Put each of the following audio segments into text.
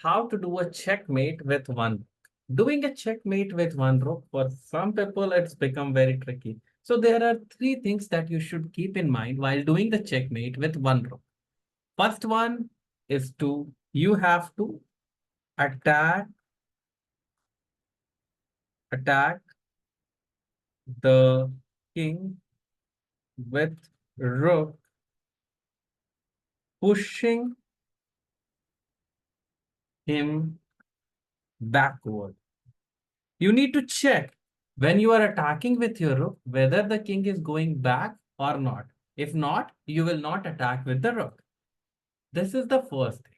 how to do a checkmate with one rook. Doing a checkmate with one rook, for some people, it's become very tricky. So there are three things that you should keep in mind while doing the checkmate with one rook. First one is you have to attack, attack the king with rook, pushing him backward. You need to check when you are attacking with your rook whether the king is going back or not. If not, you will not attack with the rook. This is the first thing.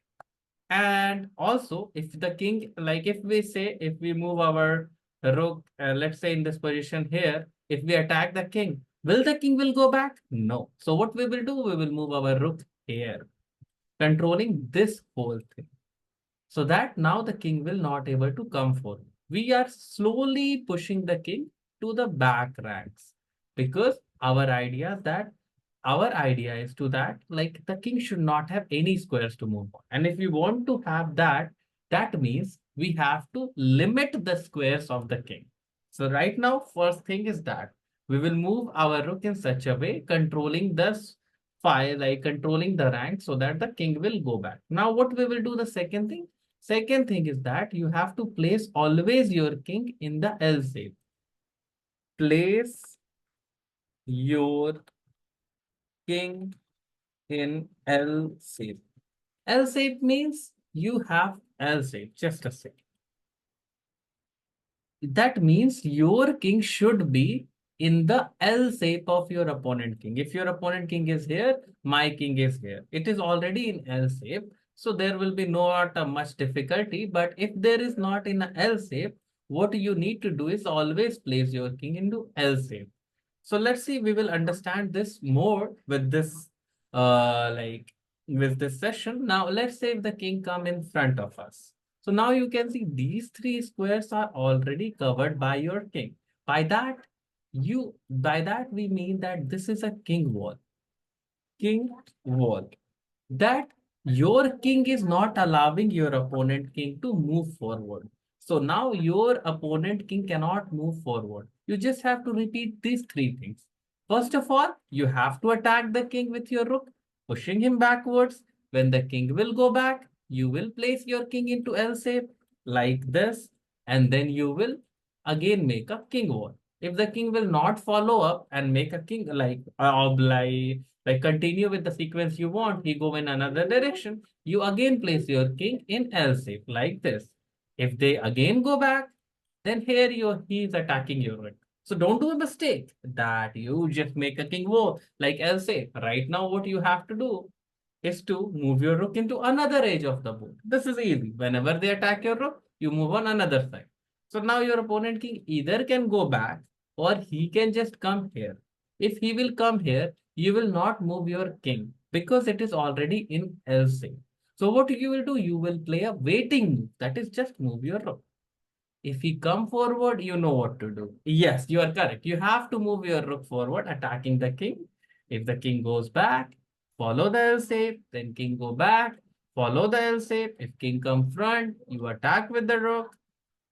And also, if the king, like if we say, if we move our rook, let's say in this position here, if we attack the king, will the king will go back? No. So what we will do, we will move our rook here, controlling this whole thing, so that now the king will not able to come forward. We are slowly pushing the king to the back ranks because our idea is to that like the king should not have any squares to move on. And if we want to have that, that means we have to limit the squares of the king. So right now, first thing is that we will move our rook in such a way, controlling this file, like controlling the rank so that the king will go back. Now what we will do the second thing? Second thing is that you have to place always your king in the L shape. Place your king in L shape. L shape means you have L shape. Just a second. That means your king should be in the L shape of your opponent king. If your opponent king is here, my king is here. It is already in L shape. So there will be not much difficulty. But if there is not in a L shape, what you need to do is always place your king into L shape. So let's see, we will understand this more with this with this session. Now let's say if the king come in front of us. So now you can see these three squares are already covered by your king. By that we mean that this is a king wall. King wall. That your king is not allowing your opponent king to move forward. So now your opponent king cannot move forward. You just have to repeat these three things. First of all, you have to attack the king with your rook, pushing him backwards. When the king will go back, you will place your king into L shape like this, and then you will again make a king wall. If the king will not follow up and make a king like continue with the sequence you want, he go in another direction, you again place your king in L shape like this. If they again go back, then here he is attacking your rook. So don't do a mistake that you just make a king wall like L shape. Right now, what you have to do is to move your rook into another edge of the board. This is easy. Whenever they attack your rook, you move on another side. So now your opponent king either can go back or he can just come here. If he will come here, you will not move your king because it is already in L shape. So what you will do, you will play a waiting move. That is just move your rook. If he come forward, you know what to do. Yes, you are correct. You have to move your rook forward, attacking the king. If the king goes back, follow the L shape, then king go back, follow the L shape. If king come front, you attack with the rook.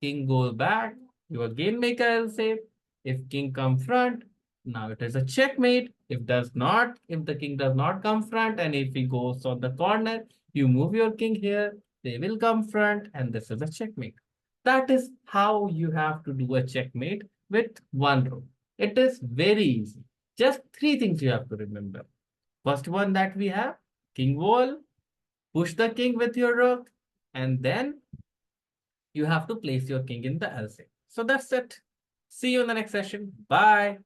King goes back, you again make a L shape. If king come front, now it is a checkmate. If the king does not come front, and if he goes on the corner, you move your king here, they will come front, and this is a checkmate. That is how you have to do a checkmate with one rook. It is very easy. Just three things you have to remember. First one that we have, king wall, push the king with your rook, and then you have to place your king in the L shape. So that's it. See you in the next session. Bye.